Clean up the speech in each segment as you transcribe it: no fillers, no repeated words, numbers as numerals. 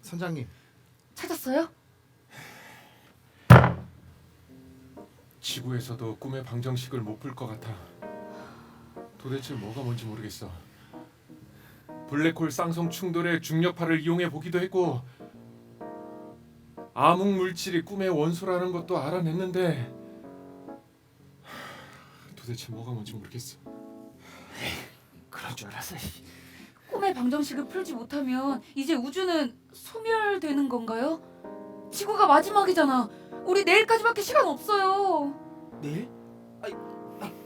선장님, 찾았어요? 지구에서도 꿈의 방정식을 못 풀 것 같아. 도대체 뭐가 뭔지 모르겠어. 블랙홀 쌍성 충돌의 중력파를 이용해 보기도 했고 암흑 물질이 꿈의 원소라는 것도 알아냈는데 도대체 뭐가 뭔지 모르겠어. 그럴 줄 알았어. 꿈의 방정식을 풀지 못하면 이제 우주는 소멸되는 건가요? 지구가 마지막이잖아. 우리 내일까지밖에 시간 없어요. 내일?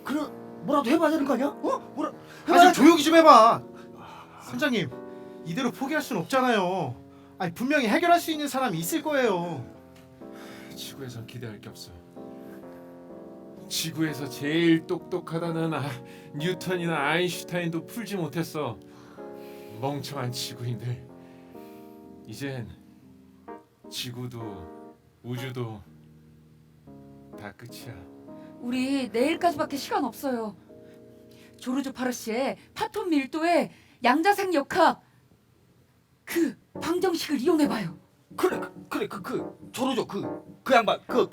그럼 뭐라도 해봐야 되는 거 아니야? 뭐라? 좀 조용히 좀 해봐. 선장님, 이대로 포기할 순 없잖아요. 분명히 해결할 수 있는 사람이 있을 거예요. 지구에선 기대할 게 없어. 지구에서 제일 똑똑하다는 뉴턴이나 아인슈타인도 풀지 못했어. 멍청한 지구인들. 이젠 지구도 우주도 다 끝이야. 우리 내일까지밖에 시간 없어요. 조르주 파르시의 파톤 밀도의 양자생 역학 그 방정식을 이용해봐요. 그래 조르죠 그 양반 그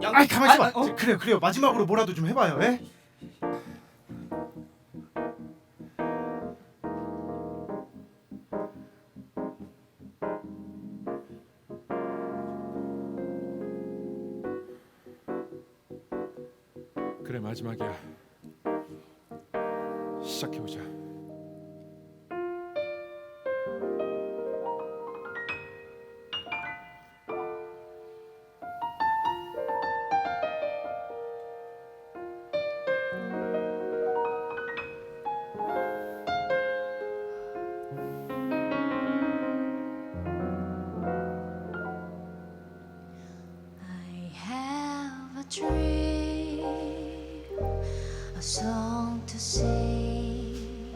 양. 가만히 있어봐. 그래요. 마지막으로 뭐라도 좀 해봐요. 예? 그래, 마지막이야. 시작해보자. I have a dream, a song to sing,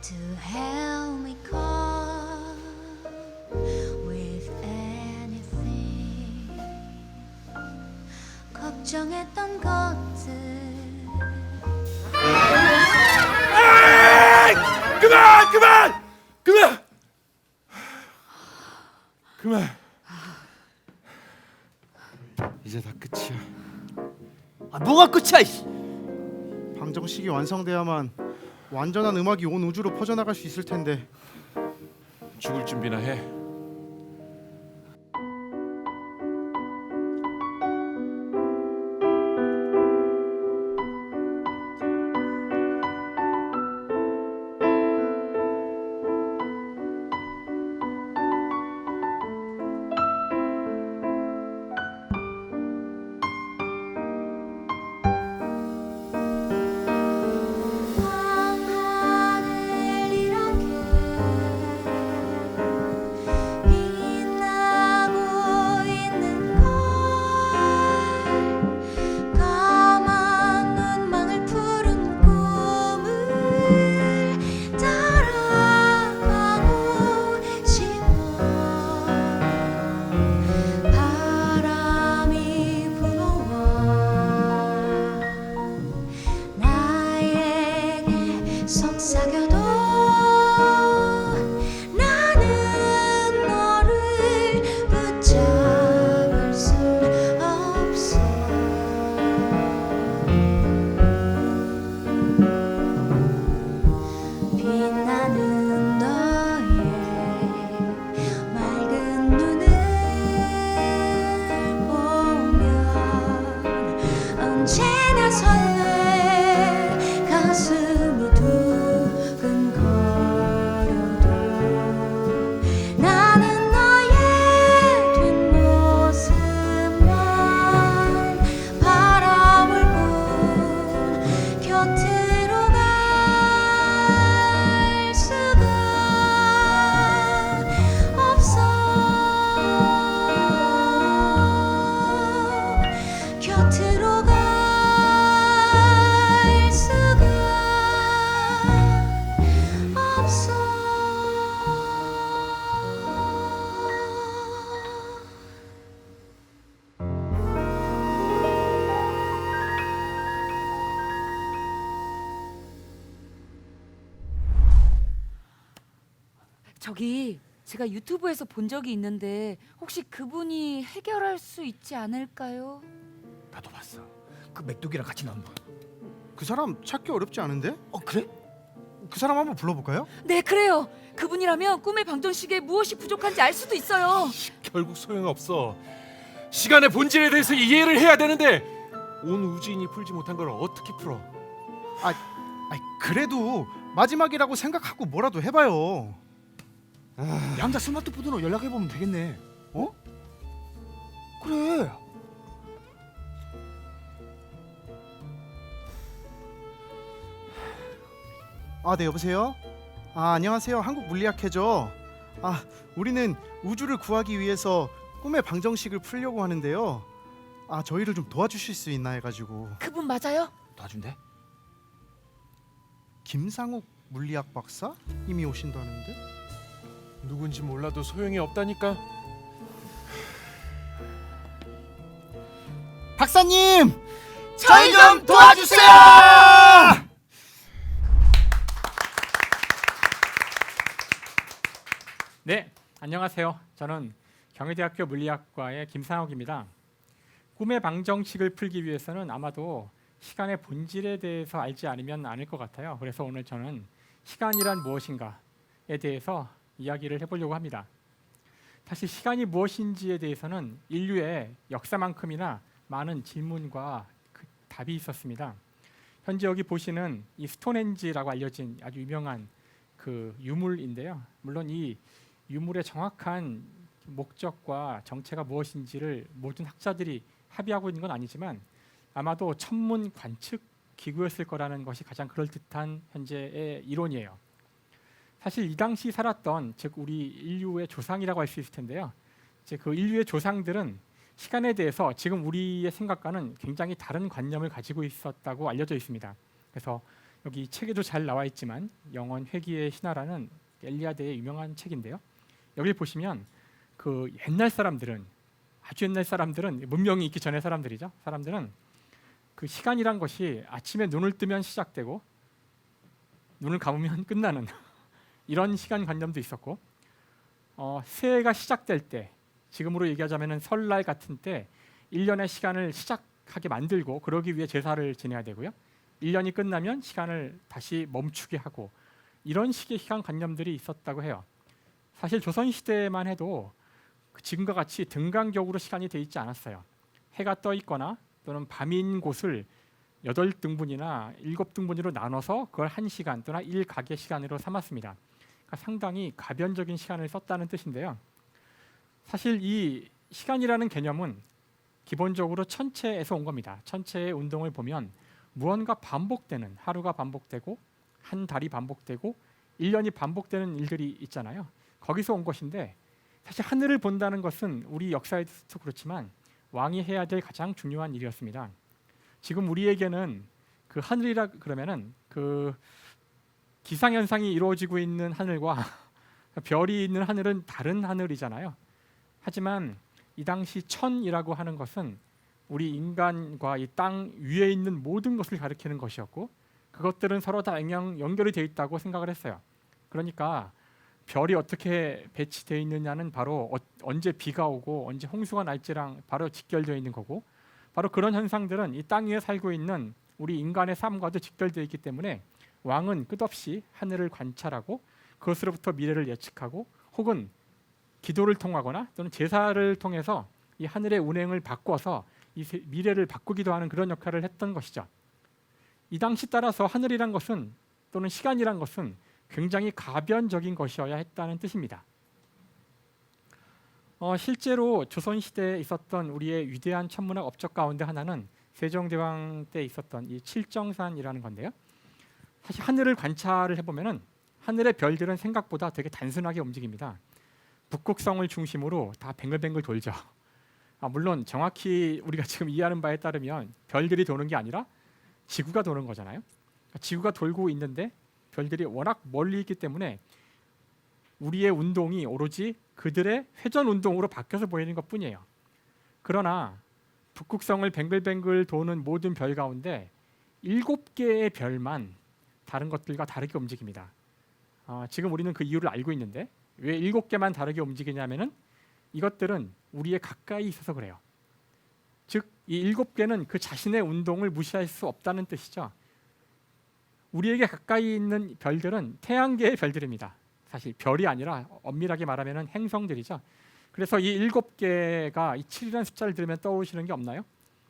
to help me cope with anything. 걱정했던 것들 그만. 이제 다 끝이야. 뭐가 끝이야? 이씨. 방정식이 완성돼야만 완전한 음악이 온 우주로 퍼져나갈 수 있을 텐데. 죽을 준비나 해. 밤하늘 이렇게 빛나고 있는 걸 까만 눈망울 푸른 꿈을 따라가고 싶어 바람이 불어와 나에게 속삭여도 나는 너를 붙잡을 수 없어 빛나는 너의 맑은 눈을 보면 언제나 설레 가슴이 두근거려도 나는 너의 뒷모습만 바라볼 뿐 곁으로 갈 수가 없어 곁으로 갈 수가 없어 저기 제가 유튜브에서 본 적이 있는데 혹시 그분이 해결할 수 있지 않을까요? 나도 봤어. 그 맥독이랑 같이 나온 거. 그 사람 찾기 어렵지 않은데? 그래? 그 사람 한번 불러볼까요? 네, 그래요. 그분이라면 꿈의 방정식에 무엇이 부족한지 알 수도 있어요. 결국 소용없어. 시간의 본질에 대해서 이해를 해야 되는데 온 우주인이 풀지 못한 걸 어떻게 풀어? 아이, 그래도 마지막이라고 생각하고 뭐라도 해봐요. 양자 스마트폰으로 연락해 보면 되겠네. 그래. 네, 여보세요? 안녕하세요. 한국 물리학회죠. 우리는 우주를 구하기 위해서 꿈의 방정식을 풀려고 하는데요. 저희를 좀 도와주실 수 있나 해가지고. 그분 맞아요? 놔준대? 김상욱 물리학 박사? 이미 오신다는데? 누군지 몰라도 소용이 없다니까. 박사님! 저희 좀 도와주세요! 네, 안녕하세요. 저는 경희대학교 물리학과의 김상욱입니다. 꿈의 방정식을 풀기 위해서는 아마도 시간의 본질에 대해서 알지 않으면 않을 것 같아요. 그래서 오늘 저는 시간이란 무엇인가에 대해서 이야기를 해보려고 합니다. 사실 시간이 무엇인지에 대해서는 인류의 역사만큼이나 많은 질문과 그 답이 있었습니다. 현재 여기 보시는 이 스톤헨지라고 알려진 아주 유명한 그 유물인데요. 물론 이 유물의 정확한 목적과 정체가 무엇인지를 모든 학자들이 합의하고 있는 건 아니지만 아마도 천문 관측 기구였을 거라는 것이 가장 그럴듯한 현재의 이론이에요. 사실 이 당시 살았던 즉 우리 인류의 조상이라고 할 수 있을 텐데요. 이제 그 인류의 조상들은 시간에 대해서 지금 우리의 생각과는 굉장히 다른 관념을 가지고 있었다고 알려져 있습니다. 그래서 여기 책에도 잘 나와 있지만 영원 회귀의 신화라는 엘리아드의 유명한 책인데요. 여기 보시면 그 옛날 사람들은 아주 옛날 사람들은 문명이 있기 전의 사람들이죠. 사람들은 그 시간이란 것이 아침에 눈을 뜨면 시작되고 눈을 감으면 끝나는 이런 시간관념도 있었고 새해가 시작될 때 지금으로 얘기하자면 설날 같은 때 1년의 시간을 시작하게 만들고 그러기 위해 제사를 지내야 되고요. 1년이 끝나면 시간을 다시 멈추게 하고 이런 식의 시간관념들이 있었다고 해요. 사실 조선시대만 해도 지금과 같이 등간격으로 시간이 돼 있지 않았어요. 해가 떠 있거나 또는 밤인 곳을 8등분이나 7등분으로 나눠서 그걸 1시간 또는 1각의 시간으로 삼았습니다. 그러니까 상당히 가변적인 시간을 썼다는 뜻인데요. 사실 이 시간이라는 개념은 기본적으로 천체에서 온 겁니다. 천체의 운동을 보면 무언가 반복되는 하루가 반복되고 한 달이 반복되고 1년이 반복되는 일들이 있잖아요. 거기서 온 것인데 사실 하늘을 본다는 것은 우리 역사에도 그렇지만 왕이 해야 될 가장 중요한 일이었습니다. 지금 우리에게는 그 하늘이라 그러면은 그 기상현상이 이루어지고 있는 하늘과 별이 있는 하늘은 다른 하늘이잖아요. 하지만 이 당시 천이라고 하는 것은 우리 인간과 이 땅 위에 있는 모든 것을 가리키는 것이었고 그것들은 서로 다 연결이 되어 있다고 생각을 했어요. 그러니까 별이 어떻게 배치되어 있느냐는 바로 언제 비가 오고 언제 홍수가 날지랑 바로 직결되어 있는 거고 바로 그런 현상들은 이 땅 위에 살고 있는 우리 인간의 삶과도 직결되어 있기 때문에 왕은 끝없이 하늘을 관찰하고 그것으로부터 미래를 예측하고 혹은 기도를 통하거나 또는 제사를 통해서 이 하늘의 운행을 바꿔서 이 미래를 바꾸기도 하는 그런 역할을 했던 것이죠. 이 당시 따라서 하늘이란 것은 또는 시간이란 것은 굉장히 가변적인 것이어야 했다는 뜻입니다. 실제로 조선시대에 있었던 우리의 위대한 천문학 업적 가운데 하나는 세종대왕 때 있었던 이 칠정산이라는 건데요. 사실 하늘을 관찰을 해보면은 하늘의 별들은 생각보다 되게 단순하게 움직입니다. 북극성을 중심으로 다 뱅글뱅글 돌죠. 물론 정확히 우리가 지금 이해하는 바에 따르면 별들이 도는 게 아니라 지구가 도는 거잖아요. 지구가 돌고 있는데 별들이 워낙 멀리 있기 때문에 우리의 운동이 오로지 그들의 회전 운동으로 바뀌어서 보이는 것뿐이에요. 그러나 북극성을 뱅글뱅글 도는 모든 별 가운데 7개의 별만 다른 것들과 다르게 움직입니다. 지금 우리는 그 이유를 알고 있는데 왜 7개만 다르게 움직이냐면은 이것들은 우리에 가까이 있어서 그래요. 즉, 이 7개는 그 자신의 운동을 무시할 수 없다는 뜻이죠. 우리에게 가까이 있는 별들은 태양계의 별들입니다. 사실 별이 아니라 엄밀하게 말하면 행성들이죠. 그래서 이 7개가 이 7이라는 숫자를 들으면 떠오르시는 게 없나요?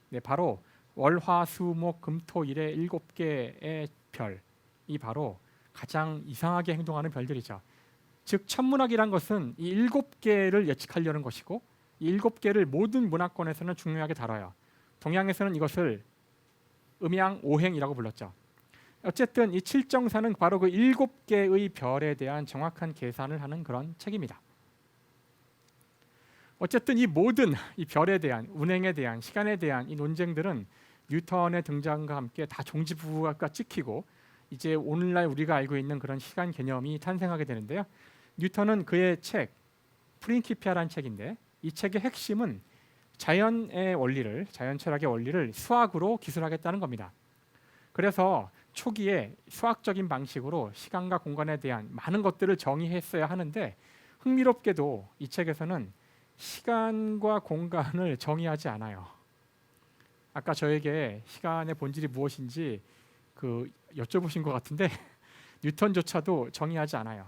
네, 바로 월화수목금토일의 7개의 별이 바로 가장 이상하게 행동하는 별들이죠. 즉 천문학이란 것은 이 7개를 예측하려는 것이고 이 7개를 모든 문화권에서는 중요하게 다뤄요. 동양에서는 이것을 음양오행이라고 불렀죠. 어쨌든 이 칠정사는 바로 그 7개의 별에 대한 정확한 계산을 하는 그런 책입니다. 어쨌든 이 모든 이 별에 대한 운행에 대한 시간에 대한 이 논쟁들은 뉴턴의 등장과 함께 다 종지부가 찍히고 이제 오늘날 우리가 알고 있는 그런 시간 개념이 탄생하게 되는데요. 뉴턴은 그의 책 프린키피아라는 책인데 이 책의 핵심은 자연의 원리를, 자연 철학의 원리를 수학으로 기술하겠다는 겁니다. 그래서 초기에 수학적인 방식으로 시간과 공간에 대한 많은 것들을 정의했어야 하는데 흥미롭게도 이 책에서는 시간과 공간을 정의하지 않아요. 아까 저에게 시간의 본질이 무엇인지 여쭤보신 것 같은데 뉴턴조차도 정의하지 않아요.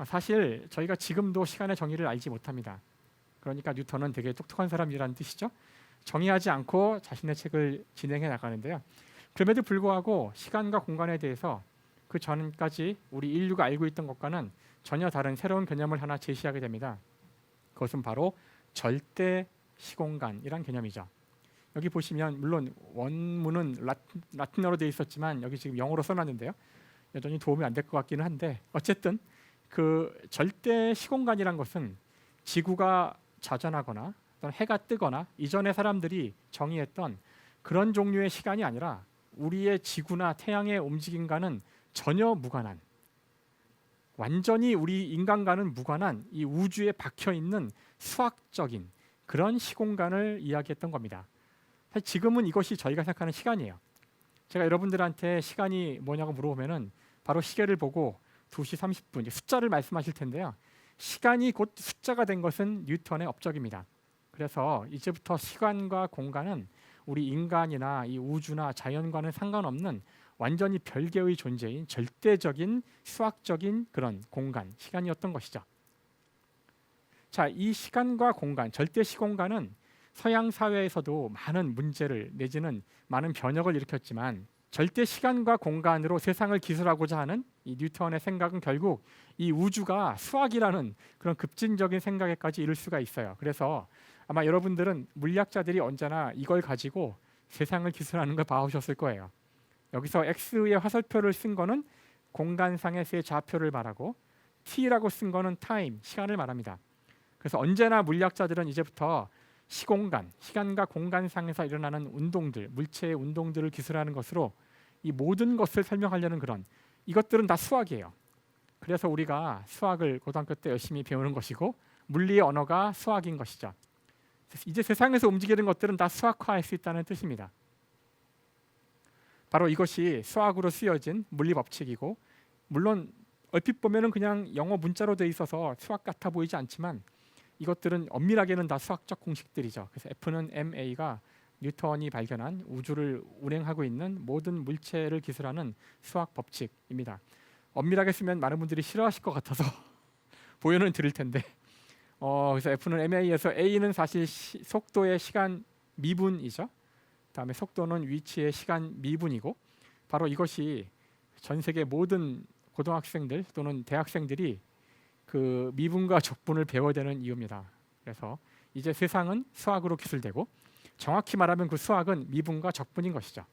사실 저희가 지금도 시간의 정의를 알지 못합니다. 그러니까 뉴턴은 되게 똑똑한 사람이라는 뜻이죠. 정의하지 않고 자신의 책을 진행해 나가는데요. 그럼에도 불구하고 시간과 공간에 대해서 그 전까지 우리 인류가 알고 있던 것과는 전혀 다른 새로운 개념을 하나 제시하게 됩니다. 그것은 바로 절대 시공간이란 개념이죠. 여기 보시면 물론 원문은 라틴어로 되어 있었지만 여기 지금 영어로 써놨는데요. 여전히 도움이 안 될 것 같기는 한데 어쨌든 그 절대 시공간이란 것은 지구가 자전하거나 또는 해가 뜨거나 이전의 사람들이 정의했던 그런 종류의 시간이 아니라 우리의 지구나 태양의 움직임과는 전혀 무관한, 완전히 우리 인간과는 무관한 이 우주에 박혀있는 수학적인 그런 시공간을 이야기했던 겁니다. 사실 지금은 이것이 저희가 생각하는 시간이에요. 제가 여러분들한테 시간이 뭐냐고 물어보면은 바로 시계를 보고 2시 30분 숫자를 말씀하실 텐데요. 시간이 곧 숫자가 된 것은 뉴턴의 업적입니다. 그래서 이제부터 시간과 공간은 우리 인간이나 이 우주나 자연과는 상관없는 완전히 별개의 존재인 절대적인 수학적인 그런 공간, 시간이었던 것이죠. 자, 이 시간과 공간, 절대 시공간은 서양 사회에서도 많은 문제를 내지는 많은 변혁을 일으켰지만 절대 시간과 공간으로 세상을 기술하고자 하는 이 뉴턴의 생각은 결국 이 우주가 수학이라는 그런 급진적인 생각에까지 이를 수가 있어요. 그래서 아마 여러분들은 물리학자들이 언제나 이걸 가지고 세상을 기술하는 걸 봐오셨을 거예요. 여기서 X의 화살표를 쓴 거는 공간상의 세 좌표를 말하고 T라고 쓴 거는 타임, 시간을 말합니다. 그래서 언제나 물리학자들은 이제부터 시공간, 시간과 공간상에서 일어나는 운동들, 물체의 운동들을 기술하는 것으로 이 모든 것을 설명하려는 그런 이것들은 다 수학이에요. 그래서 우리가 수학을 고등학교 때 열심히 배우는 것이고 물리의 언어가 수학인 것이죠. 이제 세상에서 움직이는 것들은 다 수학화할 수 있다는 뜻입니다. 바로 이것이 수학으로 쓰여진 물리 법칙이고 물론 얼핏 보면은 그냥 영어 문자로 돼 있어서 수학 같아 보이지 않지만 이것들은 엄밀하게는 다 수학적 공식들이죠. 그래서 F는 ma가 뉴턴이 발견한 우주를 운행하고 있는 모든 물체를 기술하는 수학 법칙입니다. 엄밀하게 쓰면 많은 분들이 싫어하실 것 같아서 보여는 드릴 텐데 그래서 F는 ma에서 a는 사실 속도의 시간 미분이죠. 다음에 속도는 위치의 시간 미분이고 바로 이것이 전 세계 모든 고등학생들 또는 대학생들이 그 미분과 적분을 배워야 되는 이유입니다. 그래서 이제 세상은 수학으로 기술되고 정확히 말하면 그 수학은 미분과 적분인 것이죠.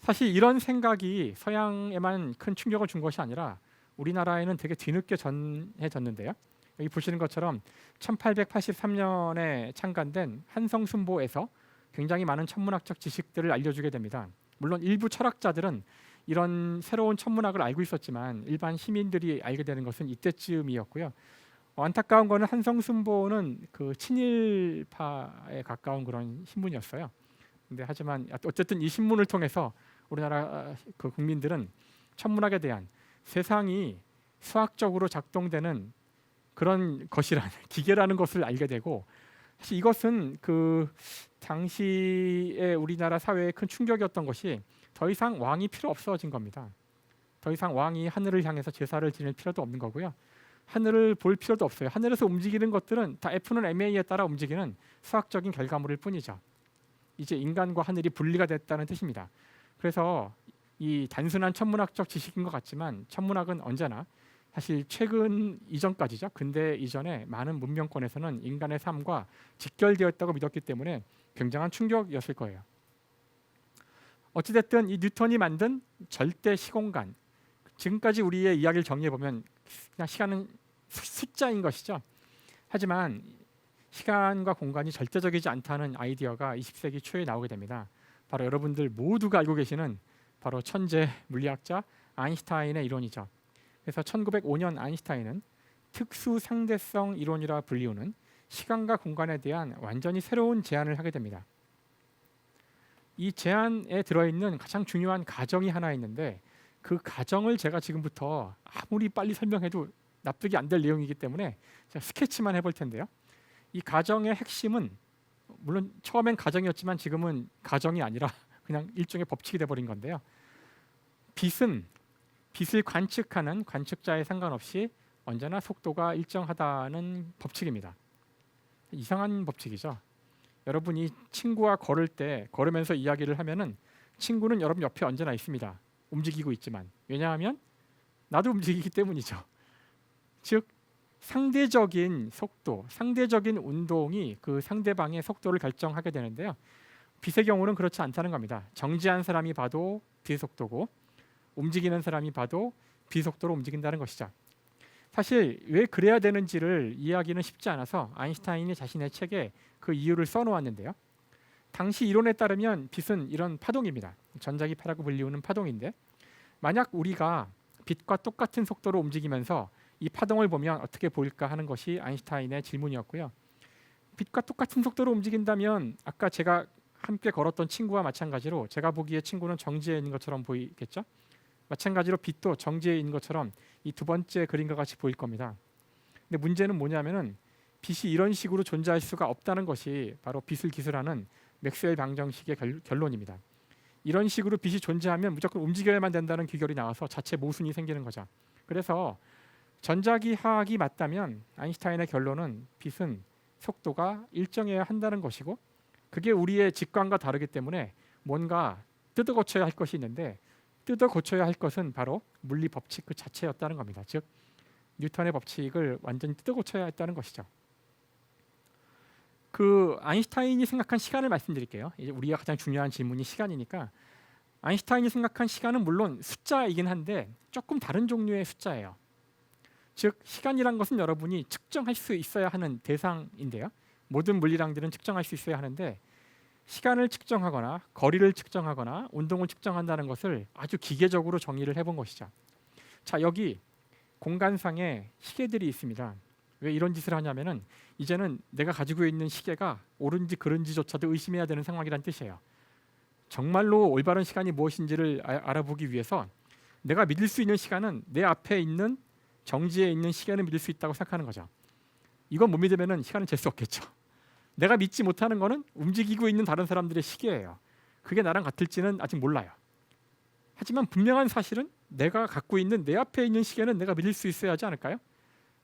사실 이런 생각이 서양에만 큰 충격을 준 것이 아니라 우리나라에는 되게 뒤늦게 전해졌는데요. 여기 보시는 것처럼 1883년에 창간된 한성순보에서 굉장히 많은 천문학적 지식들을 알려주게 됩니다. 물론 일부 철학자들은 이런 새로운 천문학을 알고 있었지만 일반 시민들이 알게 되는 것은 이때쯤이었고요. 안타까운 거는 한성순보는 그 친일파에 가까운 그런 신문이었어요. 근데 하지만 어쨌든 이 신문을 통해서 우리나라 그 국민들은 천문학에 대한 세상이 수학적으로 작동되는 그런 것이라는 기계라는 것을 알게 되고, 사실 이것은 그 당시에 우리나라 사회에 큰 충격이었던 것이 더 이상 왕이 필요 없어진 겁니다. 더 이상 왕이 하늘을 향해서 제사를 지낼 필요도 없는 거고요. 하늘을 볼 필요도 없어요. 하늘에서 움직이는 것들은 다 F는 ma에 따라 움직이는 수학적인 결과물일 뿐이죠. 이제 인간과 하늘이 분리가 됐다는 뜻입니다. 그래서 이 단순한 천문학적 지식인 것 같지만 천문학은 언제나 사실 최근 이전까지죠. 근대 이전에 많은 문명권에서는 인간의 삶과 직결되었다고 믿었기 때문에 굉장한 충격이었을 거예요. 어찌됐든 이 뉴턴이 만든 절대 시공간, 지금까지 우리의 이야기를 정리해 보면 그냥 시간은 숫자인 것이죠. 하지만 시간과 공간이 절대적이지 않다는 아이디어가 20세기 초에 나오게 됩니다. 바로 여러분들 모두가 알고 계시는 바로 천재 물리학자 아인슈타인의 이론이죠. 그래서 1905년 아인슈타인은 특수 상대성 이론이라 불리우는 시간과 공간에 대한 완전히 새로운 제안을 하게 됩니다. 이 제안에 들어있는 가장 중요한 가정이 하나 있는데, 그 가정을 제가 지금부터 아무리 빨리 설명해도 납득이 안 될 내용이기 때문에 제가 스케치만 해볼 텐데요. 이 가정의 핵심은 물론 처음엔 가정이었지만 지금은 가정이 아니라 그냥 일종의 법칙이 돼버린 건데요. 빛을 관측하는 관측자에 상관없이 언제나 속도가 일정하다는 법칙입니다. 이상한 법칙이죠. 여러분이 친구와 걸으면서 이야기를 하면은 친구는 여러분 옆에 언제나 있습니다. 움직이고 있지만. 왜냐하면 나도 움직이기 때문이죠. 즉 상대적인 속도, 상대적인 운동이 그 상대방의 속도를 결정하게 되는데요. 빛의 경우는 그렇지 않다는 겁니다. 정지한 사람이 봐도 빛의 속도고 움직이는 사람이 봐도 빛의 속도로 움직인다는 것이죠. 사실 왜 그래야 되는지를 이해하기는 쉽지 않아서 아인슈타인이 자신의 책에 그 이유를 써놓았는데요. 당시 이론에 따르면 빛은 이런 파동입니다. 전자기파라고 불리우는 파동인데, 만약 우리가 빛과 똑같은 속도로 움직이면서 이 파동을 보면 어떻게 보일까 하는 것이 아인슈타인의 질문이었고요. 빛과 똑같은 속도로 움직인다면 아까 제가 함께 걸었던 친구와 마찬가지로 제가 보기에 친구는 정지해 있는 것처럼 보이겠죠? 마찬가지로 빛도 정지해 있는 것처럼 이 두 번째 그림과 같이 보일 겁니다. 근데 문제는 뭐냐면은 빛이 이런 식으로 존재할 수가 없다는 것이 바로 빛을 기술하는 맥스웰 방정식의 결론입니다. 이런 식으로 빛이 존재하면 무조건 움직여야만 된다는 귀결이 나와서 자체 모순이 생기는 거죠. 그래서 전자기하학이 맞다면 아인슈타인의 결론은 빛은 속도가 일정해야 한다는 것이고, 그게 우리의 직관과 다르기 때문에 뭔가 뜯어 고쳐야 할 것이 있는데, 뜯어 고쳐야 할 것은 바로 물리 법칙 그 자체였다는 겁니다. 즉 뉴턴의 법칙을 완전히 뜯어 고쳐야 했다는 것이죠. 그 아인슈타인이 생각한 시간을 말씀드릴게요. 이제 우리가 가장 중요한 질문이 시간이니까, 아인슈타인이 생각한 시간은 물론 숫자이긴 한데 조금 다른 종류의 숫자예요. 즉 시간이란 것은 여러분이 측정할 수 있어야 하는 대상인데요. 모든 물리량들은 측정할 수 있어야 하는데, 시간을 측정하거나 거리를 측정하거나 운동을 측정한다는 것을 아주 기계적으로 정의를 해본 것이죠. 자, 여기 공간상에 시계들이 있습니다. 왜 이런 짓을 하냐면은 이제는 내가 가지고 있는 시계가 옳은지 그른지조차도 의심해야 되는 상황이란 뜻이에요. 정말로 올바른 시간이 무엇인지를 알아보기 위해서 내가 믿을 수 있는 시간은 내 앞에 있는 정지에 있는 시계를 믿을 수 있다고 생각하는 거죠. 이건 못 믿으면은 시간은 잴 수 없겠죠. 내가 믿지 못하는 거는 움직이고 있는 다른 사람들의 시계예요. 그게 나랑 같을지는 아직 몰라요. 하지만 분명한 사실은 내가 갖고 있는 내 앞에 있는 시계는 내가 믿을 수 있어야 하지 않을까요?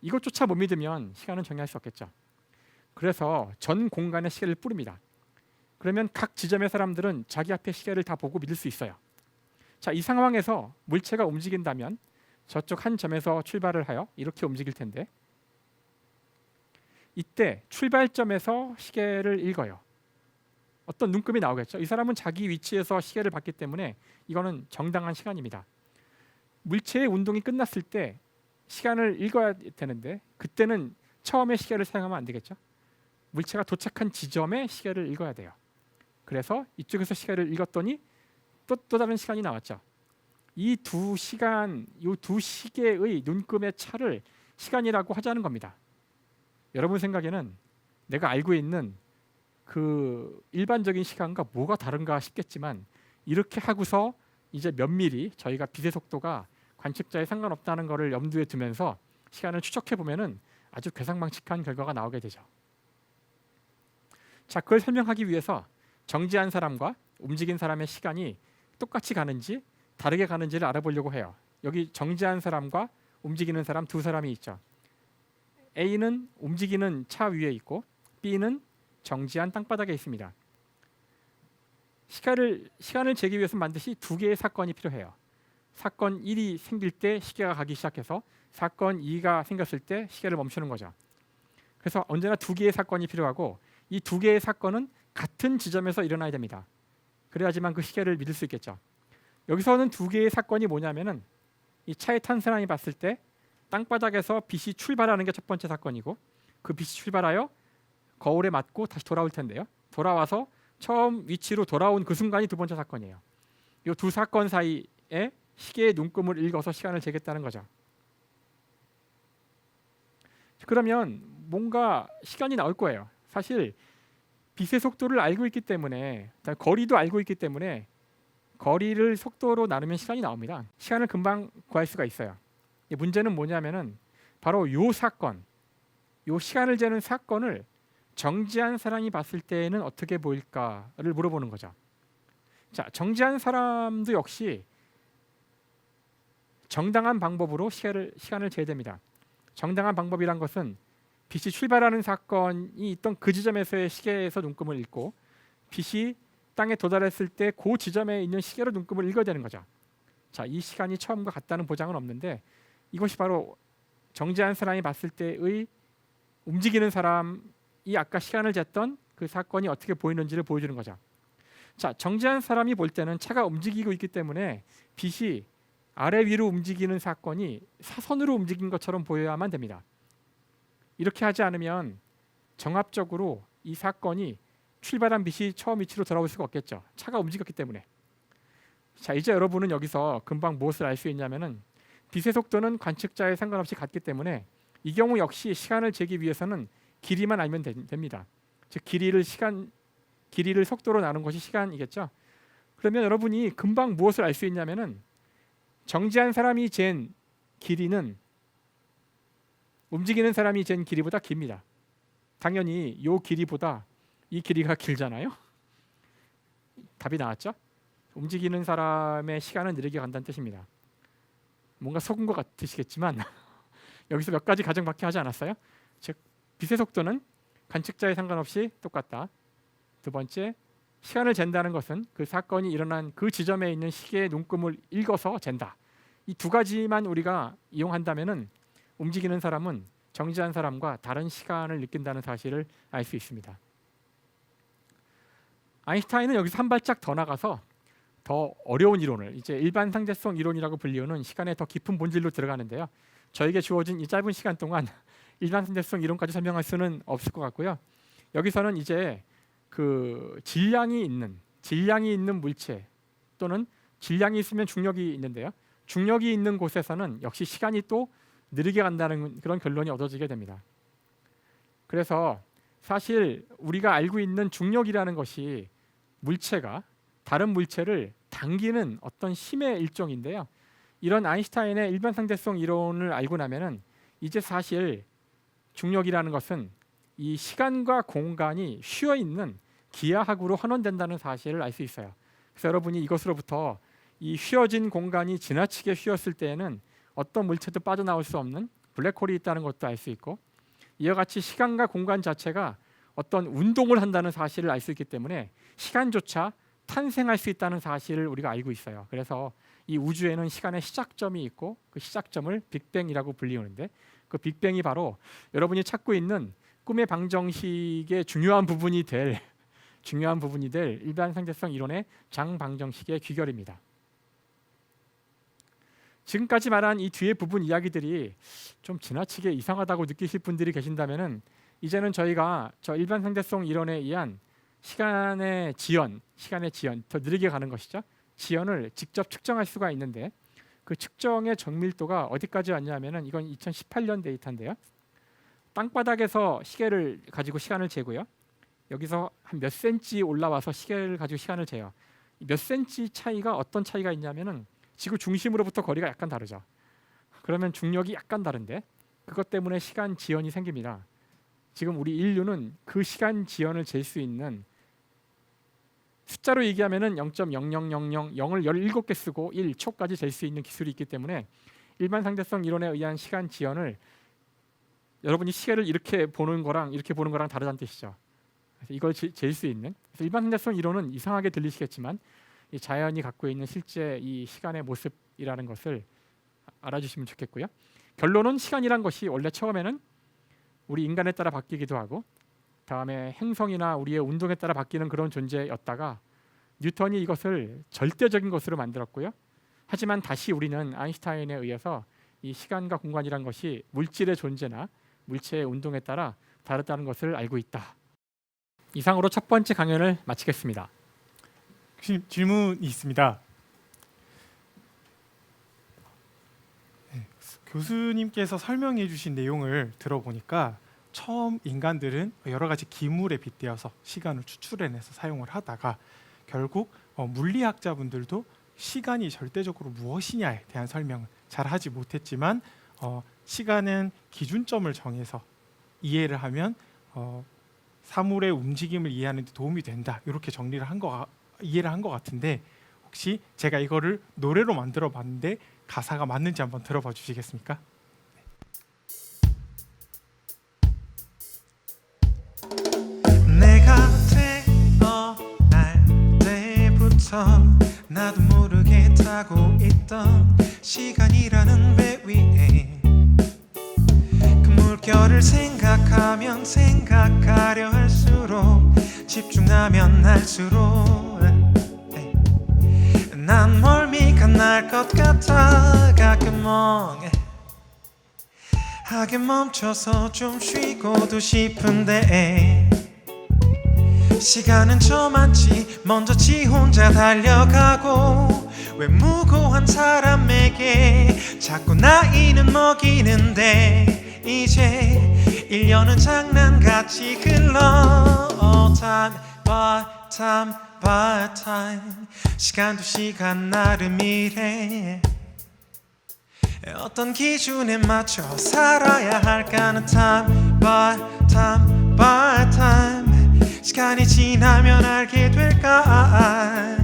이것조차 못 믿으면 시간은 정의할 수 없겠죠. 그래서 전 공간에 시계를 뿌립니다. 그러면 각 지점의 사람들은 자기 앞에 시계를 다 보고 믿을 수 있어요. 자, 이 상황에서 물체가 움직인다면 저쪽 한 점에서 출발을 하여 이렇게 움직일 텐데, 이때 출발점에서 시계를 읽어요. 어떤 눈금이 나오겠죠. 이 사람은 자기 위치에서 시계를 봤기 때문에 이거는 정당한 시간입니다. 물체의 운동이 끝났을 때 시간을 읽어야 되는데 그때는 처음에 시계를 사용하면 안 되겠죠. 물체가 도착한 지점에 시계를 읽어야 돼요. 그래서 이쪽에서 시계를 읽었더니 또 다른 시간이 나왔죠. 이 두 시간, 이 두 시계의 눈금의 차를 시간이라고 하자는 겁니다. 여러분 생각에는 내가 알고 있는 그 일반적인 시간과 뭐가 다른가 싶겠지만, 이렇게 하고서 이제 면밀히 저희가 빛의 속도가 관측자에 상관없다는 것을 염두에 두면서 시간을 추적해 보면은 아주 괴상망측한 결과가 나오게 되죠. 자, 그걸 설명하기 위해서 정지한 사람과 움직인 사람의 시간이 똑같이 가는지 다르게 가는지를 알아보려고 해요. 여기 정지한 사람과 움직이는 사람 두 사람이 있죠. A는 움직이는 차 위에 있고 B는 정지한 땅바닥에 있습니다. 시간을 재기 위해서 반드시 두 개의 사건이 필요해요. 사건 1이 생길 때 시계가 가기 시작해서 사건 2가 생겼을 때 시계를 멈추는 거죠. 그래서 언제나 두 개의 사건이 필요하고 이 두 개의 사건은 같은 지점에서 일어나야 됩니다. 그래야지만 그 시계를 믿을 수 있겠죠. 여기서는 두 개의 사건이 뭐냐면은 이 차에 탄 사람이 봤을 때 땅바닥에서 빛이 출발하는 게 첫 번째 사건이고 그 빛이 출발하여 거울에 맞고 다시 돌아올 텐데요. 돌아와서 처음 위치로 돌아온 그 순간이 두 번째 사건이에요. 이 두 사건 사이에 시계의 눈금을 읽어서 시간을 재겠다는 거죠. 그러면 뭔가 시간이 나올 거예요. 사실 빛의 속도를 알고 있기 때문에 거리도 알고 있기 때문에 거리를 속도로 나누면 시간이 나옵니다. 시간을 금방 구할 수가 있어요. 문제는 뭐냐면은 바로 요 사건, 요 시간을 재는 사건을 정지한 사람이 봤을 때에는 어떻게 보일까를 물어보는 거죠. 자, 정지한 사람도 역시 정당한 방법으로 시간을 재야 됩니다. 정당한 방법이란 것은 빛이 출발하는 사건이 있던 그 지점에서의 시계에서 눈금을 읽고 빛이 땅에 도달했을 때 그 지점에 있는 시계로 눈금을 읽어야 되는 거죠. 자, 이 시간이 처음과 같다는 보장은 없는데 이것이 바로 정지한 사람이 봤을 때의 움직이는 사람이 아까 시간을 쟀던 그 사건이 어떻게 보이는지를 보여주는 거죠. 자, 정지한 사람이 볼 때는 차가 움직이고 있기 때문에 빛이 아래 위로 움직이는 사건이 사선으로 움직인 것처럼 보여야만 됩니다. 이렇게 하지 않으면 정합적으로 이 사건이 출발한 빛이 처음 위치로 돌아올 수가 없겠죠. 차가 움직였기 때문에. 자, 이제 여러분은 여기서 금방 무엇을 알 수 있냐면은 빛의 속도는 관측자에 상관없이 같기 때문에 이 경우 역시 시간을 재기 위해서는 길이만 알면 됩니다. 즉 길이를 속도로 나눈 것이 시간이겠죠. 그러면 여러분이 금방 무엇을 알 수 있냐면은 정지한 사람이 잰 길이는 움직이는 사람이 잰 길이보다 깁니다. 당연히 이 길이보다 이 길이가 길잖아요. 답이 나왔죠? 움직이는 사람의 시간은 느리게 간다는 뜻입니다. 뭔가 속은 것 같으시겠지만 여기서 몇 가지 가정밖에 하지 않았어요? 즉 빛의 속도는 관측자에 상관없이 똑같다. 두 번째, 시간을 잰다는 것은 그 사건이 일어난 그 지점에 있는 시계의 눈금을 읽어서 잰다. 이 두 가지만 우리가 이용한다면은 움직이는 사람은 정지한 사람과 다른 시간을 느낀다는 사실을 알 수 있습니다. 아인슈타인은 여기서 한 발짝 더 나가서 더 어려운 이론을 이제 일반 상대성 이론이라고 불리우는 시간의 더 깊은 본질로 들어가는데요. 저에게 주어진 이 짧은 시간 동안 일반 상대성 이론까지 설명할 수는 없을 것 같고요. 여기서는 이제 그 질량이 있는 물체 또는 질량이 있으면 중력이 있는데요. 중력이 있는 곳에서는 역시 시간이 또 느리게 간다는 그런 결론이 얻어지게 됩니다. 그래서 사실 우리가 알고 있는 중력이라는 것이 물체가 다른 물체를 당기는 어떤 힘의 일종인데요. 이런 아인슈타인의 일반 상대성 이론을 알고 나면은 이제 사실 중력이라는 것은 이 시간과 공간이 휘어 있는 기하학으로 환원된다는 사실을 알 수 있어요. 그래서 여러분이 이것으로부터 이 휘어진 공간이 지나치게 휘었을 때에는 어떤 물체도 빠져나올 수 없는 블랙홀이 있다는 것도 알 수 있고, 이와 같이 시간과 공간 자체가 어떤 운동을 한다는 사실을 알 수 있기 때문에 시간조차 탄생할 수 있다는 사실을 우리가 알고 있어요. 그래서 이 우주에는 시간의 시작점이 있고 그 시작점을 빅뱅이라고 불리우는데 그 빅뱅이 바로 여러분이 찾고 있는 꿈의 방정식의 중요한 부분이 될 일반 상대성 이론의 장방정식의 귀결입니다. 지금까지 말한 이 뒤에 부분 이야기들이 좀 지나치게 이상하다고 느끼실 분들이 계신다면은 이제는 저희가 저 일반 상대성 이론에 의한 시간의 지연, 더 느리게 가는 것이죠. 지연을 직접 측정할 수가 있는데 그 측정의 정밀도가 어디까지 왔냐면은 이건 2018년 데이터인데요. 땅바닥에서 시계를 가지고 시간을 재고요. 여기서 한 몇 센치 올라와서 시계를 가지고 시간을 재요. 몇 센치 차이가 어떤 차이가 있냐면은 지구 중심으로부터 거리가 약간 다르죠. 그러면 중력이 약간 다른데 그것 때문에 시간 지연이 생깁니다. 지금 우리 인류는 그 시간 지연을 잴 수 있는 숫자로 얘기하면은 0.0000을 17개 쓰고 1초까지 잴 수 있는 기술이 있기 때문에 일반 상대성 이론에 의한 시간 지연을 여러분이 시계를 이렇게 보는 거랑 이렇게 보는 거랑 다르다는 뜻이죠. 그래서 이걸 잴 수 있는. 그래서 일반 상대성 이론은 이상하게 들리시겠지만 이 자연이 갖고 있는 실제 이 시간의 모습이라는 것을 알아주시면 좋겠고요. 결론은 시간이란 것이 원래 처음에는 우리 인간에 따라 바뀌기도 하고 다음에 행성이나 우리의 운동에 따라 바뀌는 그런 존재였다가 뉴턴이 이것을 절대적인 것으로 만들었고요. 하지만 다시 우리는 아인슈타인에 의해서 이 시간과 공간이란 것이 물질의 존재나 물체의 운동에 따라 다르다는 것을 알고 있다. 이상으로 첫 번째 강연을 마치겠습니다. 질문이 있습니다. 네, 교수님께서 설명해 주신 내용을 들어보니까 처음 인간들은 여러 가지 기물에 빗대어서 시간을 추출해내서 사용을 하다가 결국 물리학자분들도 시간이 절대적으로 무엇이냐에 대한 설명을 잘 하지 못했지만 시간은 기준점을 정해서 이해를 하면 사물의 움직임을 이해하는 데 도움이 된다. 이렇게 정리를 이해를 한 것 같은데 혹시 제가 이거를 노래로 만들어 봤는데 가사가 맞는지 한번 들어봐 주시겠습니까? 내가 태어날 때부터 나도 모르게 타고 있던 시간이라는 배 위에 그 물결을 생각하면 생각하려 할수록 집중하면 할수록 난 멀미가 날 것 같아 가끔 멍하게 멈춰서 좀 쉬고도 싶은데 시간은 저만치 먼저 지 혼자 달려가고 왜 무고한 사람에게 자꾸 나이는 먹이는데 이제 1년은 장난같이 흘러 time by time by time 시간도 시간 나름이래 어떤 기준에 맞춰 살아야 할까는 time by time by time 시간이 지나면 알게 될까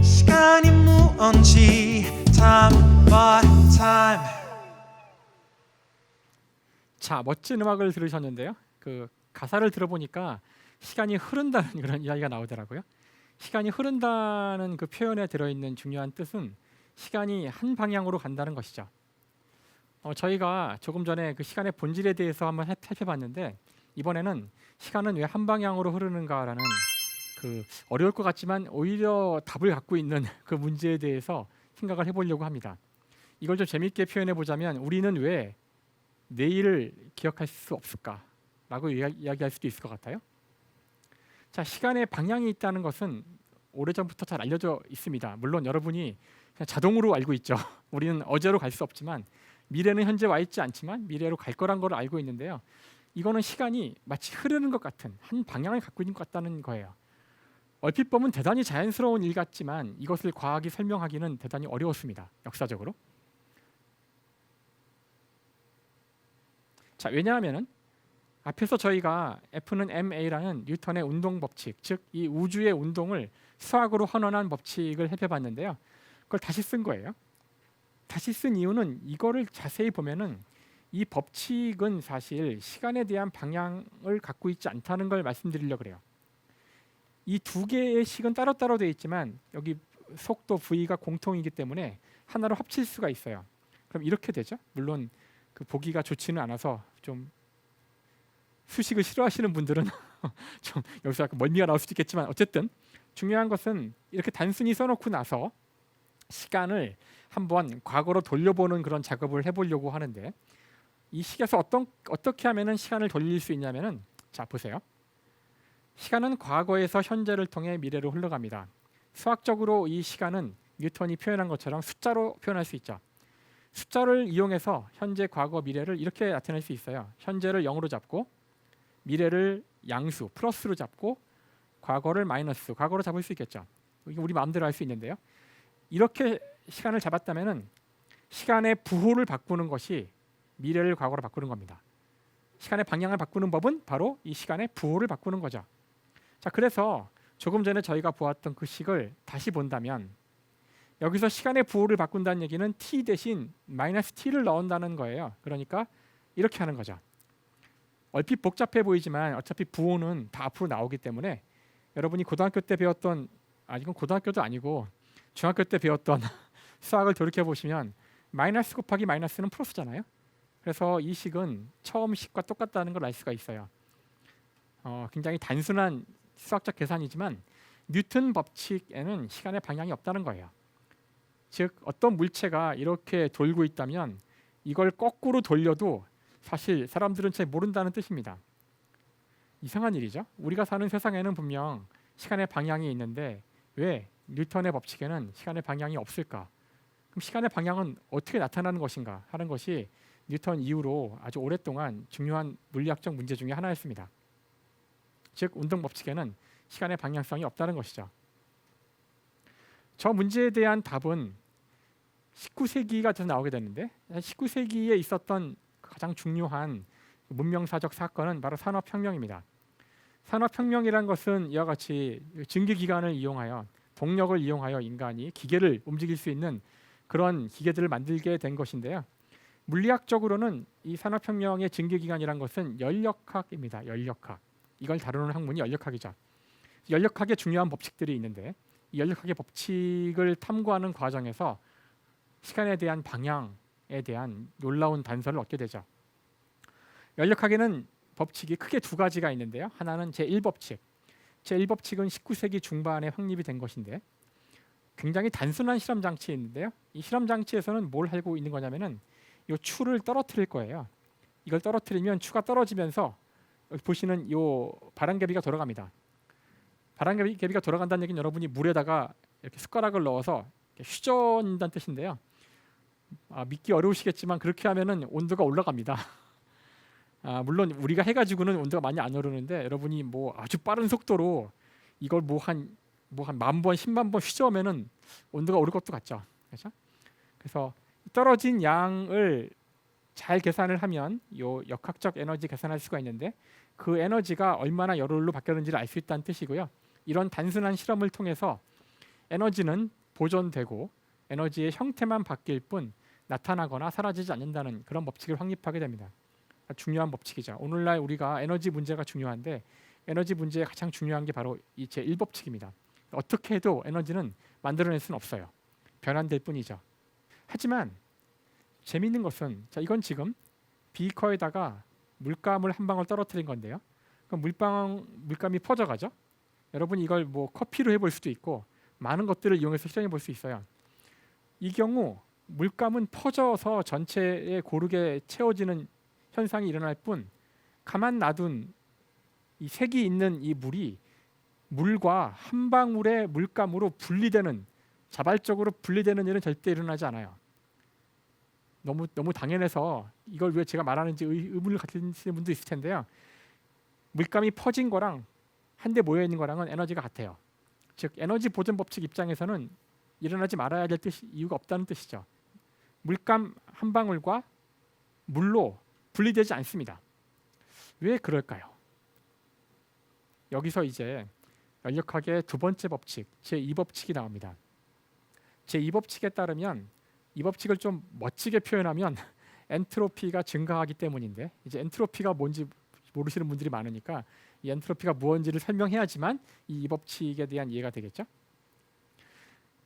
시간이 무언지 time by time. 자, 멋진 음악을 들으셨는데요. 그 가사를 들어보니까 시간이 흐른다는 그런 이야기가 나오더라고요. 시간이 흐른다는 그 표현에 들어있는 중요한 뜻은 시간이 한 방향으로 간다는 것이죠. 저희가 조금 전에 그 시간의 본질에 대해서 한번 살펴봤는데 이번에는 시간은 왜 한 방향으로 흐르는가라는 그 어려울 것 같지만 오히려 답을 갖고 있는 그 문제에 대해서 생각을 해보려고 합니다. 이걸 좀 재밌게 표현해 보자면 우리는 왜 내일을 기억할 수 없을까라고 이야기할 수도 있을 것 같아요. 자, 시간의 방향이 있다는 것은 오래전부터 잘 알려져 있습니다. 물론 여러분이 그냥 자동으로 알고 있죠. 우리는 어제로 갈 수 없지만 미래는 현재 와 있지 않지만 미래로 갈 거란 걸 알고 있는데요. 이거는 시간이 마치 흐르는 것 같은 한 방향을 갖고 있는 것 같다는 거예요. 얼핏 보면 대단히 자연스러운 일 같지만 이것을 과학이 설명하기는 대단히 어려웠습니다. 역사적으로. 자, 왜냐하면은 앞에서 저희가 F는 ma라는 뉴턴의 운동 법칙, 즉 이 우주의 운동을 수학으로 헌원한 법칙을 살펴봤는데요. 그걸 다시 쓴 거예요. 다시 쓴 이유는 이거를 자세히 보면은 이 법칙은 사실 시간에 대한 방향을 갖고 있지 않다는 걸 말씀드리려고 그래요. 이 두 개의 식은 따로따로 되어 있지만 여기 속도 V가 공통이기 때문에 하나로 합칠 수가 있어요. 그럼 이렇게 되죠. 물론 그 보기가 좋지는 않아서 좀 수식을 싫어하시는 분들은 좀 여기서 약간 멀미가 나올 수도 있겠지만 어쨌든 중요한 것은 이렇게 단순히 써놓고 나서 시간을 한번 과거로 돌려보는 그런 작업을 해보려고 하는데 이 식에서 어떻게 하면은 시간을 돌릴 수 있냐면은 자 보세요. 시간은 과거에서 현재를 통해 미래로 흘러갑니다. 수학적으로 이 시간은 뉴턴이 표현한 것처럼 숫자로 표현할 수 있죠. 숫자를 이용해서 현재, 과거, 미래를 이렇게 나타낼 수 있어요. 현재를 0으로 잡고 미래를 양수, 플러스로 잡고 과거를 마이너스, 과거로 잡을 수 있겠죠. 이게 우리 마음대로 할 수 있는데요. 이렇게 시간을 잡았다면은 시간의 부호를 바꾸는 것이 미래를 과거로 바꾸는 겁니다. 시간의 방향을 바꾸는 법은 바로 이 시간의 부호를 바꾸는 거죠. 자, 그래서 조금 전에 저희가 보았던 그 식을 다시 본다면 여기서 시간의 부호를 바꾼다는 얘기는 t 대신 마이너스 t를 넣는다는 거예요. 그러니까 이렇게 하는 거죠. 얼핏 복잡해 보이지만 어차피 부호는 다 앞으로 나오기 때문에 여러분이 고등학교 때 배웠던, 이건 고등학교도 아니고 중학교 때 배웠던 수학을 돌이켜 보시면 마이너스 곱하기 마이너스는 플러스잖아요. 그래서 이 식은 처음 식과 똑같다는 걸 알 수가 있어요. 굉장히 단순한 수학적 계산이지만 뉴턴 법칙에는 시간의 방향이 없다는 거예요. 즉 어떤 물체가 이렇게 돌고 있다면 이걸 거꾸로 돌려도 사실 사람들은 잘 모른다는 뜻입니다. 이상한 일이죠. 우리가 사는 세상에는 분명 시간의 방향이 있는데 왜 뉴턴의 법칙에는 시간의 방향이 없을까? 그럼 시간의 방향은 어떻게 나타나는 것인가 하는 것이 뉴턴 이후로 아주 오랫동안 중요한 물리학적 문제 중에 하나였습니다. 즉 운동 법칙에는 시간의 방향성이 없다는 것이죠. 저 문제에 대한 답은 19세기가 돼서 나오게 됐는데 19세기에 있었던 가장 중요한 문명사적 사건은 바로 산업혁명입니다. 산업혁명이란 것은 이와 같이 증기기관을 이용하여 동력을 이용하여 인간이 기계를 움직일 수 있는 그런 기계들을 만들게 된 것인데요. 물리학적으로는 이 산업혁명의 증기기관이란 것은 연력학입니다. 연력학. 이걸 다루는 학문이 연력학이죠. 연력학에 중요한 법칙들이 있는데 이 연력학의 법칙을 탐구하는 과정에서 시간에 대한 방향에 대한 놀라운 단서를 얻게 되죠. 연력학에는 법칙이 크게 두 가지가 있는데요. 하나는 제1법칙. 제1법칙은 19세기 중반에 확립이 된 것인데 굉장히 단순한 실험 장치인데요. 이 실험 장치에서는 뭘 하고 있는 거냐면은 이 추를 떨어뜨릴 거예요. 이걸 떨어뜨리면 추가 떨어지면서 여기 보시는 이 바람개비가 돌아갑니다. 바람개비가 돌아간다는 얘기는 여러분이 물에다가 이렇게 숟가락을 넣어서 휘저는다는 뜻인데요. 믿기 어려우시겠지만 그렇게 하면은 온도가 올라갑니다. 물론 우리가 해가지고는 온도가 많이 안 오르는데 여러분이 뭐 아주 빠른 속도로 이걸 뭐 한 10,000번, 10만 번 휘저으면은 온도가 오를 것도 같죠. 그렇죠? 그래서 떨어진 양을 잘 계산을 하면 요 역학적 에너지 계산할 수가 있는데 그 에너지가 얼마나 열흘로 바뀌었는지를 알 수 있다는 뜻이고요. 이런 단순한 실험을 통해서 에너지는 보존되고 에너지의 형태만 바뀔 뿐 나타나거나 사라지지 않는다는 그런 법칙을 확립하게 됩니다. 중요한 법칙이죠. 오늘날 우리가 에너지 문제가 중요한데 에너지 문제의 가장 중요한 게 바로 이 제1법칙입니다. 어떻게 해도 에너지는 만들어낼 수는 없어요. 변환될 뿐이죠. 하지만 재미있는 것은 이건 지금 비커에다가 물감을 한 방울 떨어뜨린 건데요. 그럼 물감이 퍼져가죠. 여러분이 이걸 뭐 커피로 해볼 수도 있고 많은 것들을 이용해서 실험해 볼 수 있어요. 이 경우 물감은 퍼져서 전체에 고르게 채워지는 현상이 일어날 뿐 가만 놔둔 이 색이 있는 이 물이 물과 한 방울의 물감으로 분리되는 자발적으로 분리되는 일은 절대 일어나지 않아요. 너무 당연해서 이걸 왜 제가 말하는지 의문을 가지시는 분도 있을 텐데요. 물감이 퍼진 거랑 한데 모여 있는 거랑은 에너지가 같아요. 즉 에너지 보존 법칙 입장에서는 일어나지 말아야 될 이유가 없다는 뜻이죠. 물감 한 방울과 물로 분리되지 않습니다. 왜 그럴까요? 여기서 이제 연력학의 두 번째 법칙, 제2법칙이 나옵니다. 제2법칙에 따르면 이 법칙을 좀 멋지게 표현하면 엔트로피가 증가하기 때문인데 이제 엔트로피가 뭔지 모르시는 분들이 많으니까 이 엔트로피가 무엇인지를 설명해야지만 이 법칙에 대한 이해가 되겠죠.